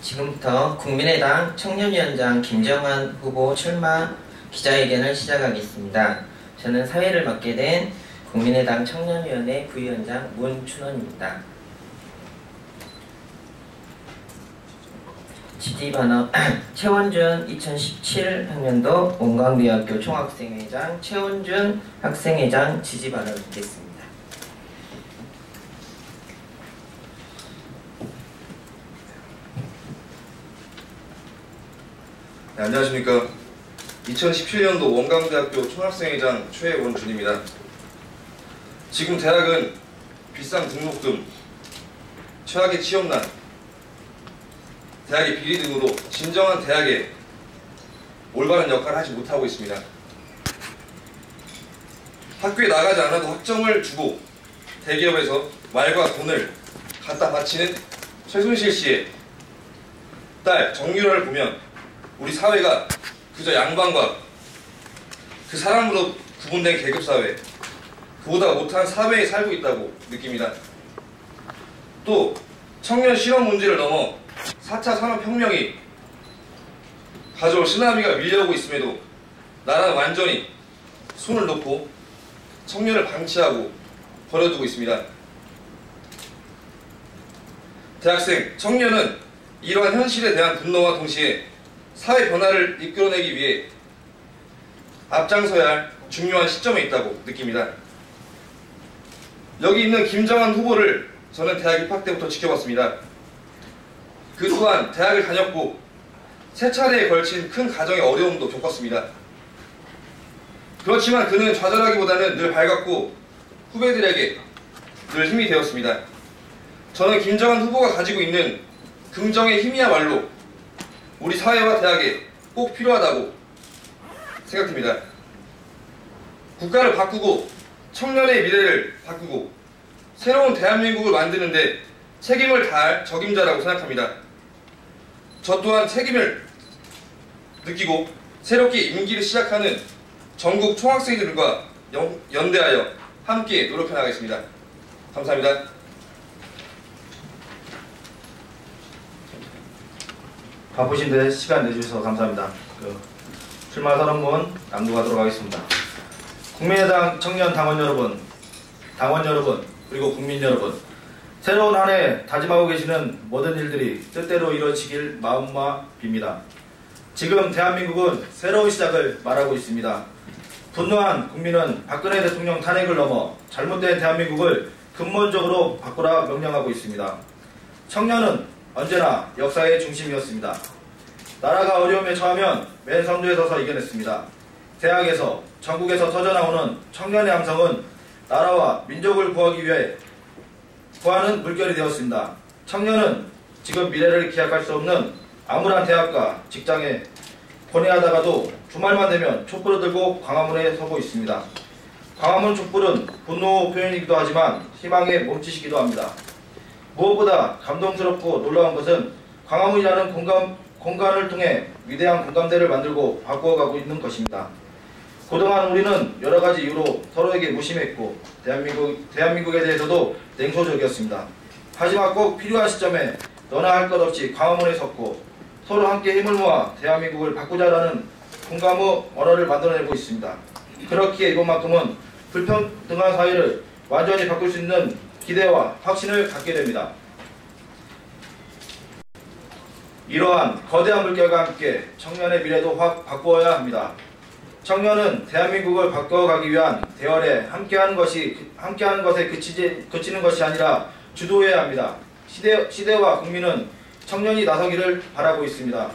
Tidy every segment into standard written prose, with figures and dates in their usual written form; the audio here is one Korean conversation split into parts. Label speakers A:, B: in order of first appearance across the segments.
A: 지금부터 국민의당 청년위원장 김정환 후보 출마 기자회견을 시작하겠습니다. 저는 사회를 맡게 된 국민의당 청년위원회 부위원장 문춘원입니다. 지지반업 최원준 2017학년도 원광대학교 총학생회장 최원준 학생회장 지지반업을 듣겠습니다.
B: 네, 안녕하십니까. 2017년도 원광대학교 총학생회장 최원준입니다. 지금 대학은 비싼 등록금, 최악의 취업난, 대학의 비리 등으로 진정한 대학에 올바른 역할을 하지 못하고 있습니다. 학교에 나가지 않아도 학점을 주고 대기업에서 말과 돈을 갖다 바치는 최순실 씨의 딸 정유라를 보면 우리 사회가 그저 양반과 그 사람으로 구분된 계급사회, 그보다 못한 사회에 살고 있다고 느낍니다. 또 청년 실업 문제를 넘어 4차 산업혁명이 가져올 쓰나미가 밀려오고 있음에도 나라는 완전히 손을 놓고 청년을 방치하고 버려두고 있습니다. 대학생, 청년은 이러한 현실에 대한 분노와 동시에 사회 변화를 이끌어내기 위해 앞장서야 할 중요한 시점에 있다고 느낍니다. 여기 있는 김정환 후보를 저는 대학 입학 때부터 지켜봤습니다. 그 또한 대학을 다녔고 세 차례에 걸친 큰 가정의 어려움도 겪었습니다. 그렇지만 그는 좌절하기보다는 늘 밝았고 후배들에게 늘 힘이 되었습니다. 저는 김정환 후보가 가지고 있는 긍정의 힘이야말로 우리 사회와 대학에 꼭 필요하다고 생각됩니다. 국가를 바꾸고 청년의 미래를 바꾸고 새로운 대한민국을 만드는데 책임을 다할 적임자라고 생각합니다. 저 또한 책임을 느끼고 새롭게 임기를 시작하는 전국 총학생들과 연대하여 함께 노력해 나가겠습니다. 감사합니다.
C: 바쁘신데 시간 내주셔서 감사합니다. 출마 선언문 낭독하도록 하겠습니다. 국민의당 청년 당원 여러분, 그리고 국민 여러분, 새로운 한 해 다짐하고 계시는 모든 일들이 뜻대로 이루어지길 마음마 빕니다. 지금 대한민국은 새로운 시작을 말하고 있습니다. 분노한 국민은 박근혜 대통령 탄핵을 넘어 잘못된 대한민국을 근본적으로 바꾸라 명령하고 있습니다. 청년은 언제나 역사의 중심이었습니다. 나라가 어려움에 처하면 맨 선두에 서서 이겨냈습니다. 대학에서, 전국에서 터져나오는 청년의 함성은 나라와 민족을 구하기 위해 구하는 물결이 되었습니다. 청년은 지금 미래를 기약할 수 없는 암울한 대학과 직장에 고뇌하다가도 주말만 되면 촛불을 들고 광화문에 서고 있습니다. 광화문 촛불은 분노 표현이기도 하지만 희망의 몸짓이기도 합니다. 무엇보다 감동스럽고 놀라운 것은 광화문이라는 공간을 통해 위대한 공감대를 만들고 바꾸어가고 있는 것입니다. 그동안 우리는 여러가지 이유로 서로에게 무심했고 대한민국에 대해서도 냉소적이었습니다. 하지만 꼭 필요한 시점에 너나 할 것 없이 광화문에 섰고 서로 함께 힘을 모아 대한민국을 바꾸자라는 공감의 언어를 만들어내고 있습니다. 그렇기에 이번만큼은 불평등한 사회를 완전히 바꿀 수 있는 기대와 확신을 갖게 됩니다. 이러한 거대한 물결과 함께 청년의 미래도 확 바꾸어야 합니다. 청년은 대한민국을 바꿔가기 위한 대열에 함께하는 것에 그치는 것이 아니라 주도해야 합니다. 시대와 국민은 청년이 나서기를 바라고 있습니다.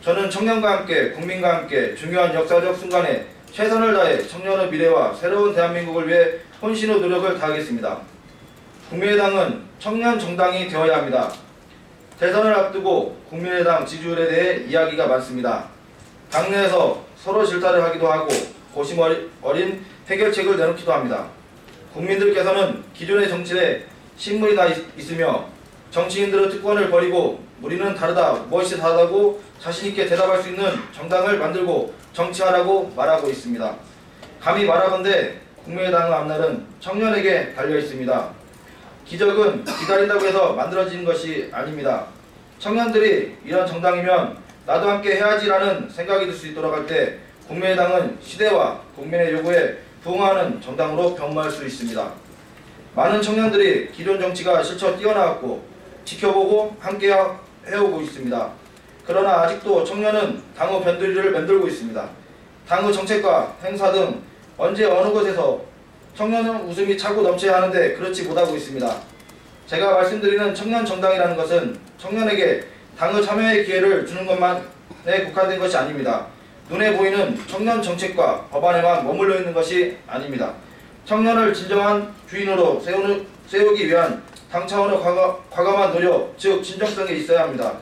C: 저는 청년과 함께 국민과 함께 중요한 역사적 순간에 최선을 다해 청년의 미래와 새로운 대한민국을 위해 혼신의 노력을 다하겠습니다. 국민의당은 청년 정당이 되어야 합니다. 대선을 앞두고 국민의당 지지율에 대해 이야기가 많습니다. 당내에서 서로 질타를 하기도 하고 고심 어린 해결책을 내놓기도 합니다. 국민들께서는 기존의 정치에 신물이 다 있으며 정치인들의 특권을 버리고 우리는 다르다, 무엇이 다르다고 자신있게 대답할 수 있는 정당을 만들고 정치하라고 말하고 있습니다. 감히 말하건대 국민의당의 앞날은 청년에게 달려 있습니다. 기적은 기다린다고 해서 만들어지는 것이 아닙니다. 청년들이 이런 정당이면 나도 함께 해야지라는 생각이 들 수 있도록 할 때 국민의당은 시대와 국민의 요구에 부응하는 정당으로 변모할 수 있습니다. 많은 청년들이 기존 정치가 실쳐 뛰어나왔고 지켜보고 함께 해오고 있습니다. 그러나 아직도 청년은 당의 변두리를 만들고 있습니다. 당의 정책과 행사 등 언제 어느 곳에서 청년은 웃음이 차고 넘쳐야 하는데 그렇지 못하고 있습니다. 제가 말씀드리는 청년 정당이라는 것은 청년에게 당의 참여의 기회를 주는 것만에 국한된 것이 아닙니다. 눈에 보이는 청년 정책과 법안에만 머물러 있는 것이 아닙니다. 청년을 진정한 주인으로 세우기 위한 당 차원의 과감한 노력, 즉 진정성이 있어야 합니다.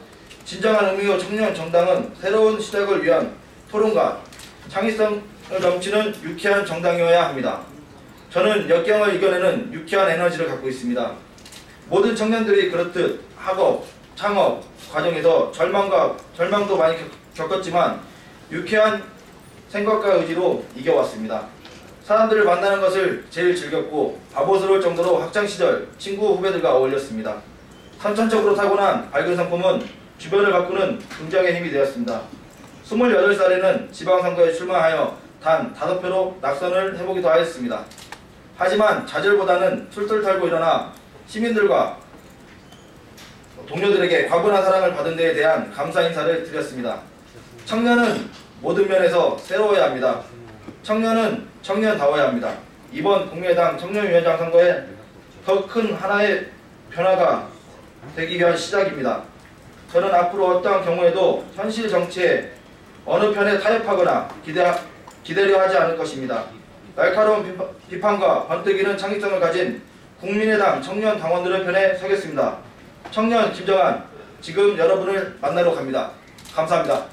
C: 진정한 의미의 청년 정당은 새로운 시작을 위한 토론과 창의성을 넘치는 유쾌한 정당이어야 합니다. 저는 역경을 이겨내는 유쾌한 에너지를 갖고 있습니다. 모든 청년들이 그렇듯 학업, 창업 과정에서 절망도 많이 겪었지만 유쾌한 생각과 의지로 이겨왔습니다. 사람들을 만나는 것을 제일 즐겼고 바보스러울 정도로 학창시절 친구 후배들과 어울렸습니다. 선천적으로 타고난 밝은 성품은 주변을 바꾸는 긍정의 힘이 되었습니다. 28살에는 지방선거에 출마하여 단 5표로 낙선을 해보기도 하였습니다. 하지만 좌절보다는 툴툴 털고 일어나 시민들과 동료들에게 과분한 사랑을 받은 데에 대한 감사 인사를 드렸습니다. 청년은 모든 면에서 새로워야 합니다. 청년은 청년다워야 합니다. 이번 국민의당 청년위원장 선거에 더 큰 하나의 변화가 되기 위한 시작입니다. 저는 앞으로 어떠한 경우에도 현실 정치에 어느 편에 타협하거나 기대려 하지 않을 것입니다. 날카로운 비판과 번뜩이는 창의성을 가진 국민의당 청년 당원들의 편에 서겠습니다. 청년 김정한, 지금 여러분을 만나러 갑니다. 감사합니다.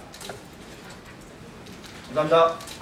C: 감사합니다.